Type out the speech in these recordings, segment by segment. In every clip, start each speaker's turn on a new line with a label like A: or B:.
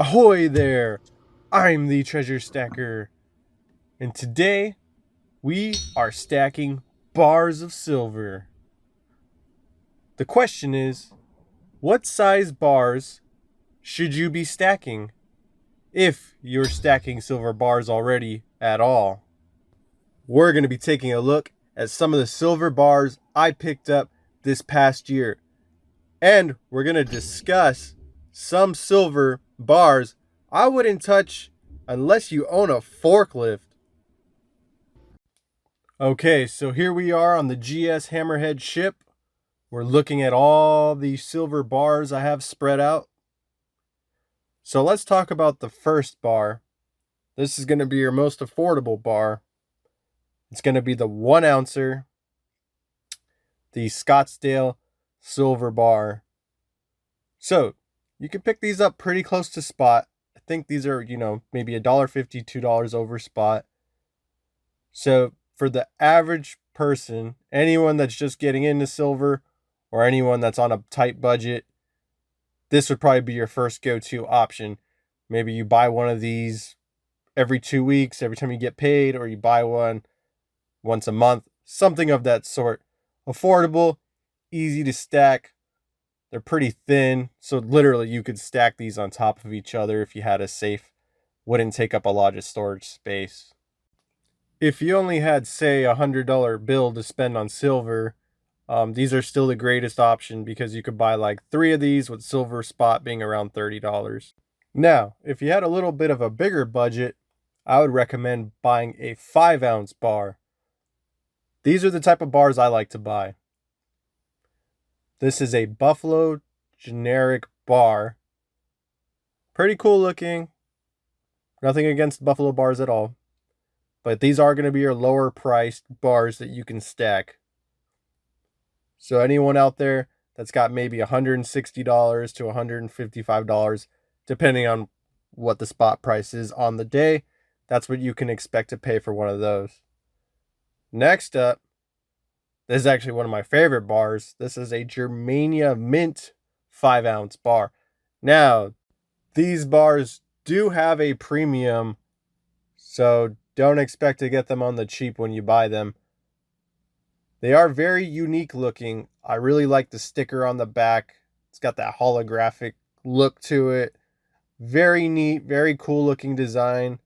A: Ahoy there! I'm the Treasure Stacker, and today we are stacking bars of silver. The question is, what size bars should you be stacking if you're stacking silver bars already at all? We're going to be taking a look at some of the silver bars I picked up this past year, and we're going to discuss some silver bars I wouldn't touch unless you own a forklift. Okay, so here we are on the GS Hammerhead ship. We're looking at all the silver bars I have spread out. So let's talk about the first bar. This is going to be your most affordable bar. It's going to be the 1 ouncer, the Scottsdale silver bar. So you can pick these up pretty close to spot. I think these are, maybe $1.50, $2 over spot. So for the average person, anyone that's just getting into silver or anyone that's on a tight budget, this would probably be your first go-to option. Maybe you buy one of these every 2 weeks, every time you get paid, or you buy one once a month, something of that sort. Affordable, easy to stack. They're pretty thin, so literally you could stack these on top of each other if you had a safe. Wouldn't take up a lot of storage space. If you only had, say, $100 bill to spend on silver, these are still the greatest option because you could buy like 3 of these with silver spot being around $30. Now, if you had a little bit of a bigger budget, I would recommend buying a 5-ounce bar. These are the type of bars I like to buy. This is a Buffalo generic bar. Pretty cool looking. Nothing against Buffalo bars at all. But these are going to be your lower priced bars that you can stack. So anyone out there that's got maybe $160 to $155, depending on what the spot price is on the day, that's what you can expect to pay for one of those. Next up, this is actually one of my favorite bars. This is a Germania Mint 5-ounce bar. Now, these bars do have a premium, so don't expect to get them on the cheap when you buy them. They are very unique looking. I really like the sticker on the back. It's got that holographic look to it. Very neat, very cool looking design.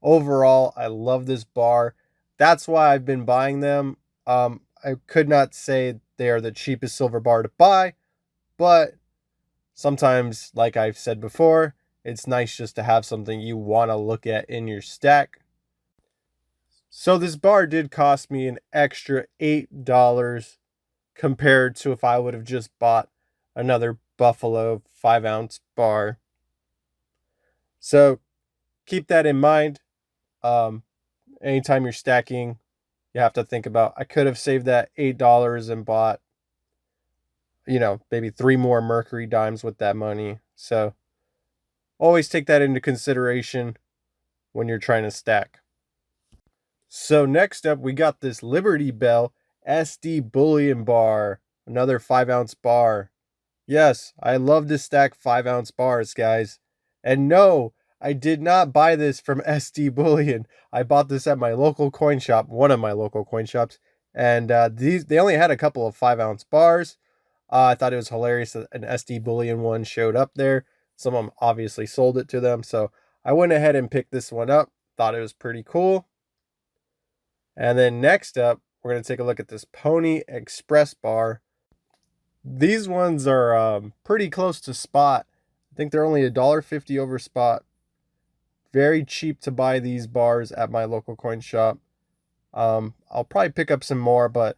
A: Overall, I love this bar. That's why I've been buying them. I could not say they are the cheapest silver bar to buy, but sometimes, like I've said before, it's nice just to have something you want to look at in your stack. So this bar did cost me an extra $8 compared to if I would have just bought another Buffalo 5-ounce bar. So keep that in mind. Anytime you're stacking, you have to think about, I could have saved that $8 and bought, maybe 3 more Mercury dimes with that money. So always take that into consideration when you're trying to stack. So next up, we got this Liberty Bell SD Bullion bar, another 5-ounce bar. Yes, I love to stack 5-ounce bars, guys. And no, I did not buy this from SD Bullion. I bought this at my local coin shop, one of my local coin shops, and they only had a couple of 5-ounce bars. I thought it was hilarious that an SD Bullion one showed up there. Someone obviously sold it to them, so I went ahead and picked this one up. Thought it was pretty cool. And then next up, we're going to take a look at this Pony Express bar. These ones are pretty close to spot. I think they're only $1.50 over spot. Very cheap to buy these bars at my local coin shop. I'll probably pick up some more, but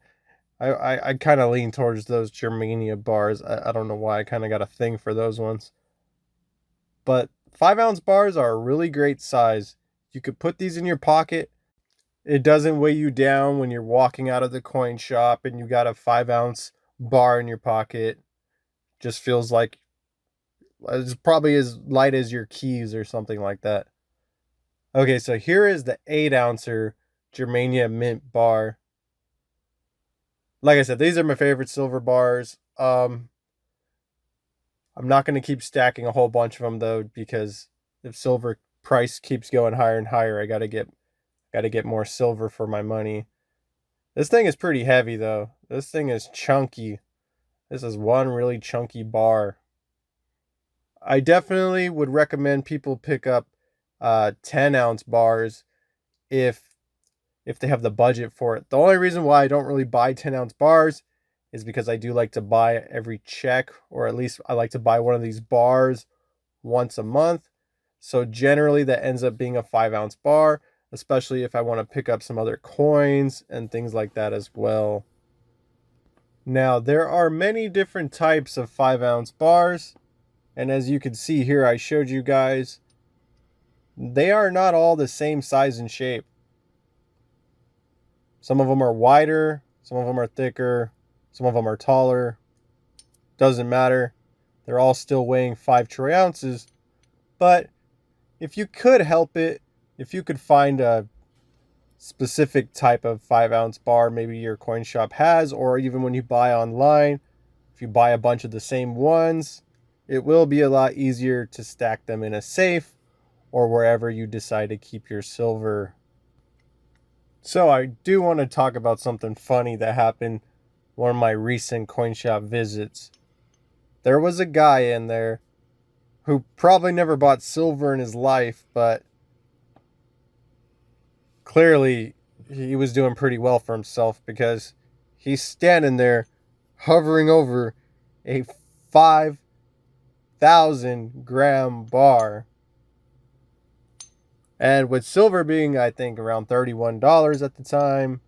A: I kind of lean towards those Germania bars. I don't know why. I kind of got a thing for those ones. But 5-ounce bars are a really great size. You could put these in your pocket. It doesn't weigh you down when you're walking out of the coin shop and you got a 5-ounce bar in your pocket. Just feels like it's probably as light as your keys or something like that. Okay, so here is the 8-ouncer Germania Mint bar. Like I said, these are my favorite silver bars. I'm not going to keep stacking a whole bunch of them though, because if silver price keeps going higher and higher, I gotta get more silver for my money. This thing is pretty heavy though. This thing is chunky. This is one really chunky bar. I definitely would recommend people pick up 10-ounce bars if they have the budget for it. The only reason why I don't really buy 10-ounce bars is because I do like to buy every check, or at least I like to buy one of these bars once a month. So generally that ends up being a 5-ounce bar, especially if I want to pick up some other coins and things like that as well. Now, there are many different types of 5-ounce bars, and as you can see here, I showed you guys, they are not all the same size and shape. Some of them are wider, some of them are thicker, some of them are taller. Doesn't matter. They're all still weighing 5 troy ounces. But if you could help it, if you could find a specific type of 5-ounce bar maybe your coin shop has, or even when you buy online, if you buy a bunch of the same ones, it will be a lot easier to stack them in a safe or wherever you decide to keep your silver. So I do want to talk about something funny that happened one of my recent coin shop visits. There was a guy in there who probably never bought silver in his life, but clearly he was doing pretty well for himself, because he's standing there hovering over a 5,000 gram bar. And with silver being, I think, around $31 at the time,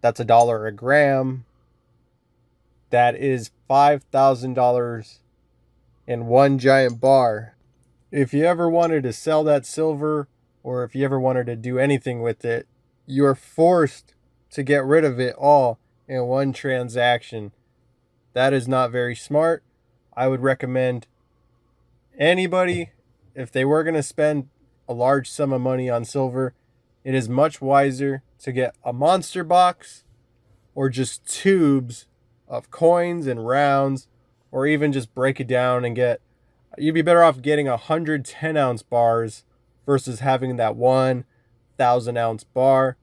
A: that's $1 a gram. That is $5,000 in one giant bar. If you ever wanted to sell that silver, or if you ever wanted to do anything with it, you're forced to get rid of it all in one transaction. That is not very smart. I would recommend anybody, if they were going to spend a large sum of money on silver, it is much wiser to get a monster box or just tubes of coins and rounds, or even just break it down and you'd be better off getting 110-ounce bars versus having that 1,000-ounce bar.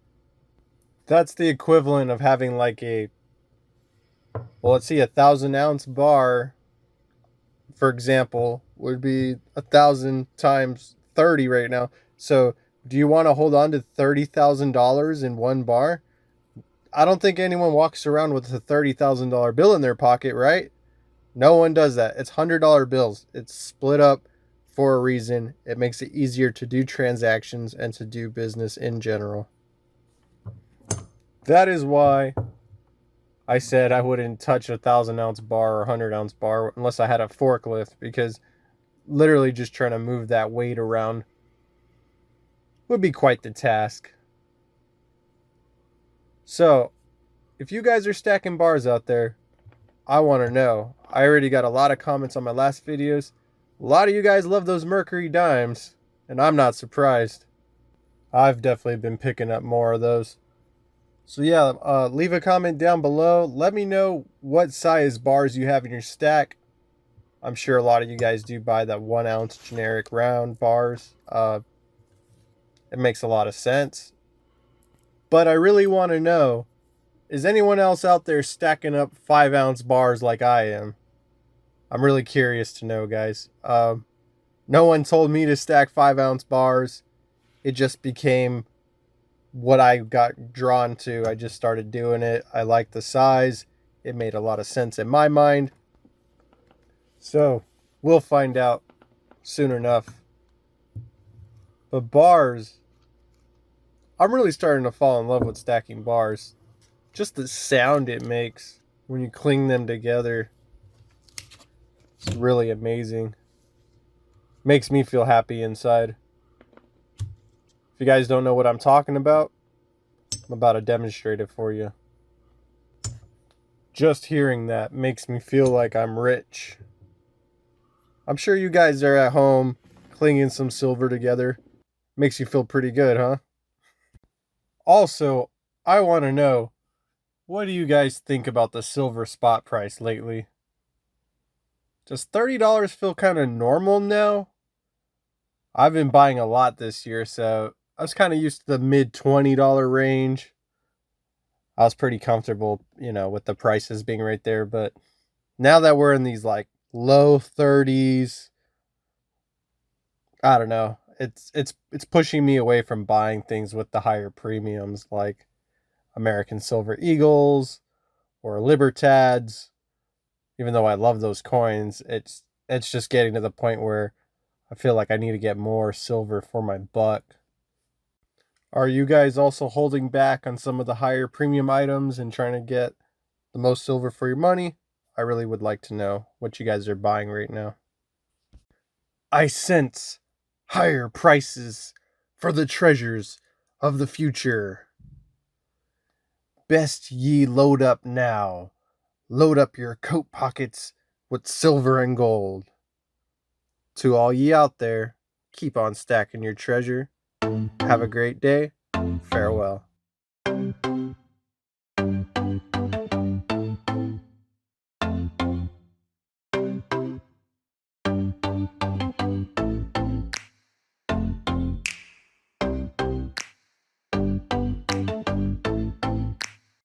A: That's the equivalent of having like let's see, 1,000-ounce bar, for example, would be 1,000 times 30 right now. So do you want to hold on to $30,000 in one bar? I don't think anyone walks around with a $30,000 bill in their pocket, right? No one does that. It's $100 bills. It's split up for a reason. It makes it easier to do transactions and to do business in general. That is why I said I wouldn't touch a 1,000-ounce bar or 100-ounce bar unless I had a forklift, because literally just trying to move that weight around would be quite the task. So, if you guys are stacking bars out there, I want to know. I already got a lot of comments on my last videos. A lot of you guys love those Mercury dimes, and I'm not surprised. I've definitely been picking up more of those. So yeah, leave a comment down below. Let me know what size bars you have in your stack. I'm sure a lot of you guys do buy that 1-ounce generic round bars. It makes a lot of sense. But I really want to know, is anyone else out there stacking up 5-ounce bars like I am? I'm really curious to know, guys. No one told me to stack 5-ounce bars. It just became what I got drawn to. I just started doing it. I liked the size. It made a lot of sense in my mind. So, we'll find out soon enough. But bars, I'm really starting to fall in love with stacking bars. Just the sound it makes when you cling them together, it's really amazing. Makes me feel happy inside. If you guys don't know what I'm talking about, I'm about to demonstrate it for you. Just hearing that makes me feel like I'm rich. I'm sure you guys are at home clinging some silver together. Makes you feel pretty good, huh? Also, I want to know, what do you guys think about the silver spot price lately? Does $30 feel kind of normal now? I've been buying a lot this year, so I was kind of used to the mid $20 range. I was pretty comfortable, with the prices being right there. But now that we're in these like low 30s, I don't know. It's pushing me away from buying things with the higher premiums like American Silver Eagles or Libertads. Even though I love those coins, it's just getting to the point where I feel like I need to get more silver for my buck. Are you guys also holding back on some of the higher premium items and trying to get the most silver for your money? I really would like to know what you guys are buying right now. I sense higher prices for the treasures of the future. Best ye load up now. Load up your coat pockets with silver and gold. To all ye out there, keep on stacking your treasure. Have a great day. Farewell.